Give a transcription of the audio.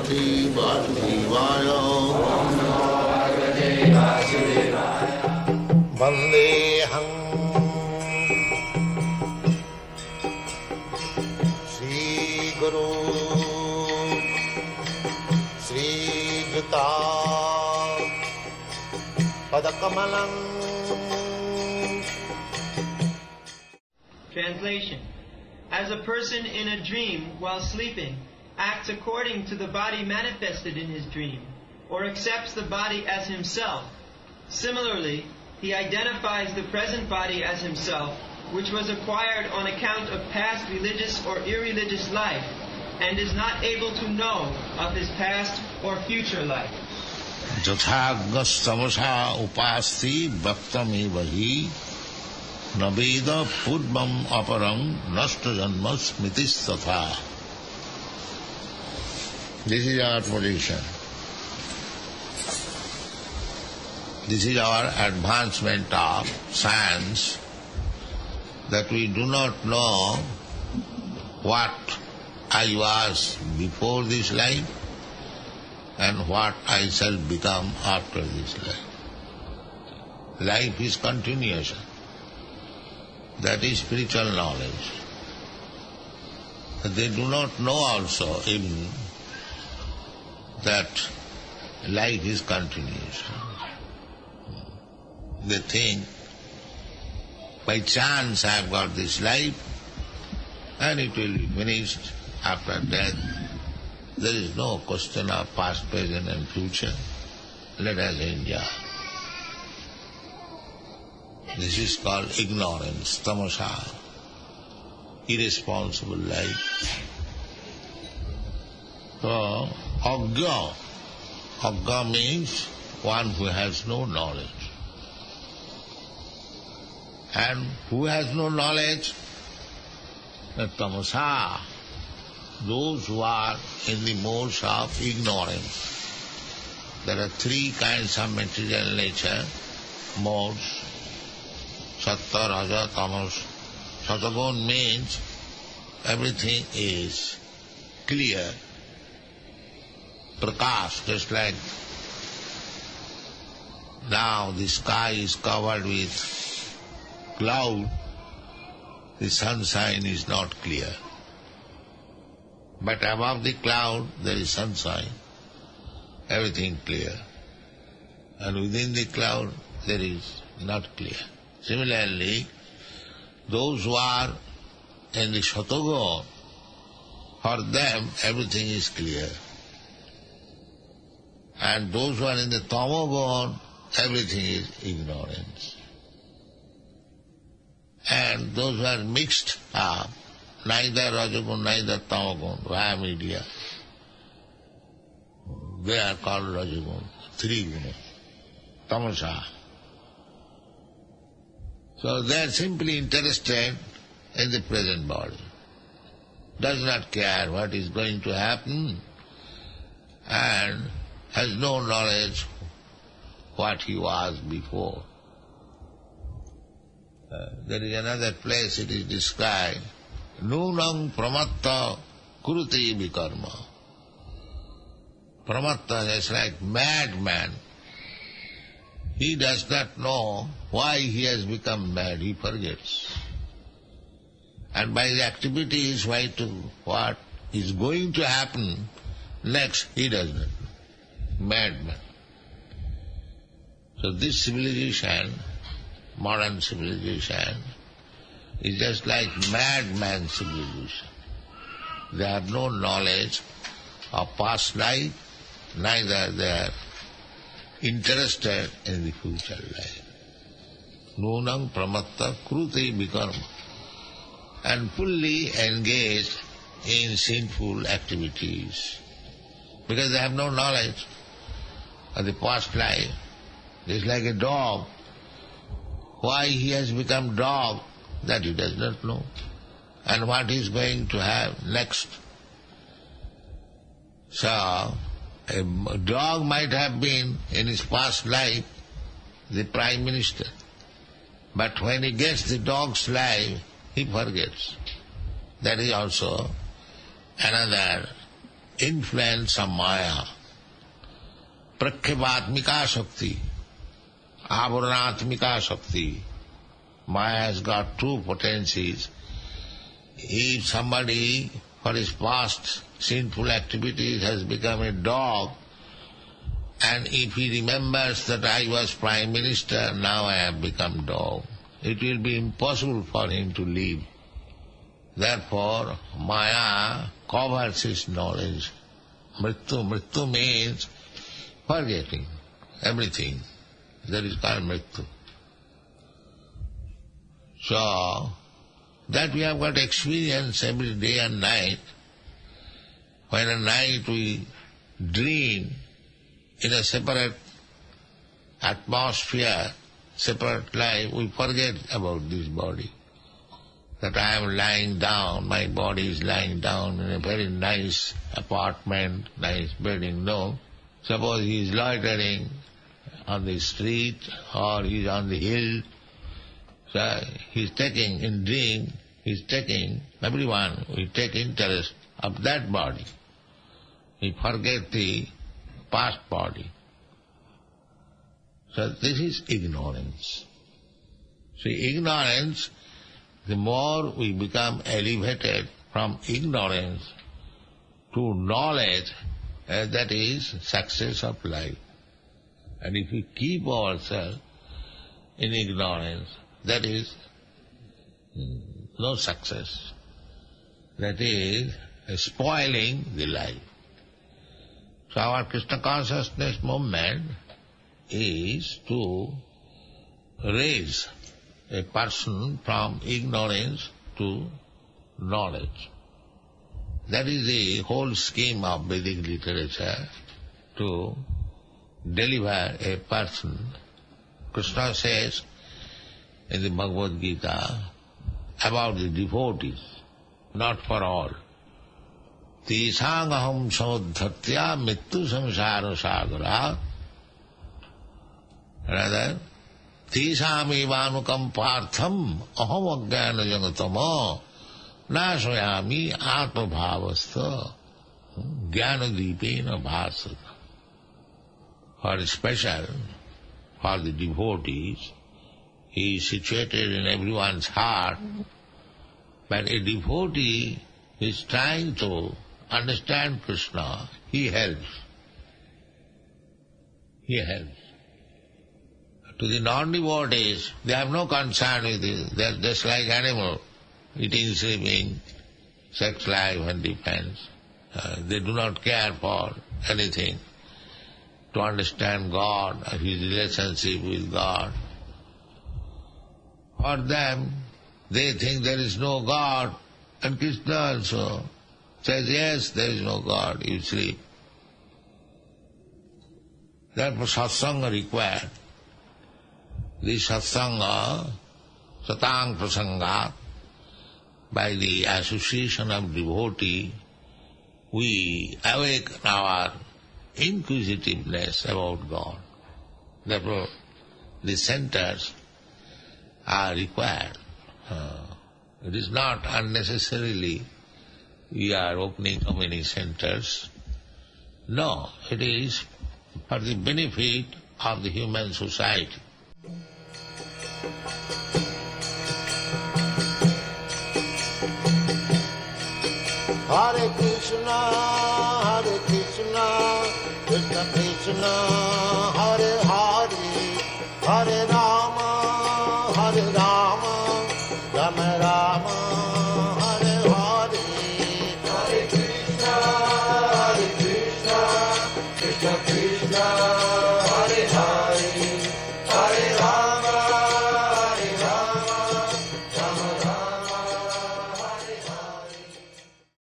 Bhagavate Vasudevaya. Vandeham Sri Guru Sri Juta Padakamalam. Translation. As a person in a dream while sleeping acts according to the body manifested in his dream, or accepts the body as himself, similarly, he identifies the present body as himself, which was acquired on account of past religious or irreligious life, and is not able to know of his past or future life. Jathagastamasa upasti bhaktamevahi naveda purvam aparam nasta janma smritis tatha. This is our position. This is our advancement of science, that we do not know what I was before this life and what I shall become after this life. Life is continuation. That is spiritual knowledge. They do not know also even that life is continuation. They think, by chance I have got this life and it will be finished after death. There is no question of past, present and future. Let us enjoy. This is called ignorance, tamasa, irresponsible life. So, agga. Agga means one who has no knowledge. And who has no knowledge? The tamasa, those who are in the modes of ignorance. There are three kinds of material nature, modes. Sattva, raja, tamas. Satagun means everything is clear, prakash, just like now the sky is covered with cloud, the sunshine is not clear. But above the cloud there is sunshine, everything clear. And within the cloud there is not clear. Similarly, those who are in the Shatagun, for them everything is clear. And those who are in the Tamagun, everything is ignorance. And those who are mixed up, neither Rajagun, neither Tamagun, Vanimedia, they are called Rajagun, three gunas, tamasa. So they are simply interested in the present body, does not care what is going to happen, and has no knowledge what he was before. There is another place it is described, Nunam pramatta kuruti vikarma. Pramatta is like madman. He does not know why he has become mad, he forgets. And by the activities what is going to happen next, he does not know. Madman. So this civilization, modern civilization, is just like madman civilization. They have no knowledge of past life, neither they are interested in the future life. Nunam pramatta kruti vikarma. And fully engaged in sinful activities. Because they have no knowledge of the past life. Just like a dog. Why he has become dog, that he does not know. And what he is going to have next. So, a dog might have been in his past life the Prime Minister. But when he gets the dog's life, he forgets. That is also another influence of Maya. Prakhyapatmika Shakti, Avaranatmika Shakti. Maya has got two potencies. If somebody, for his past sinful activities, has become a dog, and if he remembers that I was Prime Minister, now I have become dog, it will be impossible for him to live. Therefore, Maya covers his knowledge. Mrityu means forgetting everything. That is called Mrityu. So, that we have got experience every day and night. When at night we dream in a separate atmosphere, separate life, we forget about this body. That I am lying down, my body is lying down in a very nice apartment, nice building. No. Suppose he is loitering on the street or he is on the hill. So he is taking, in dream, he is taking, everyone will take interest of that body. He forget the past body. So this is ignorance. See, ignorance, the more we become elevated from ignorance to knowledge, that is success of life. And if we keep ourselves in ignorance, that is no success. That is spoiling the life. So our Krishna consciousness movement is to raise a person from ignorance to knowledge. That is the whole scheme of Vedic literature, to deliver a person. Krishna says in the Bhagavad Gita about the devotees, not for all. Tisangaham samuddhatya mittu samsara sagara. Rather, Tisamivanukam partham aham ajnana jangatama nashayami atma bhavastha jnana deepena bhasata. For special, for the devotees, he is situated in everyone's heart, but a devotee is trying to understand Krishna, he helps. He helps. To the non-devotees, they have no concern with it. They are just like animal, eating, sleeping, sex life and defense. They do not care for anything to understand God, his relationship with God. For them, they think there is no God, and Krishna also says, yes, there is no God, you sleep. Therefore satsanga required. This satsanga, satang prasangat, by the association of devotee, we awaken our inquisitiveness about God. Therefore, the centers are required. It is not unnecessarily we are opening so many centers. No, it is for the benefit of the human society. Hare Krishna, Krishna Krishna, Hare Hare, Hare Rama.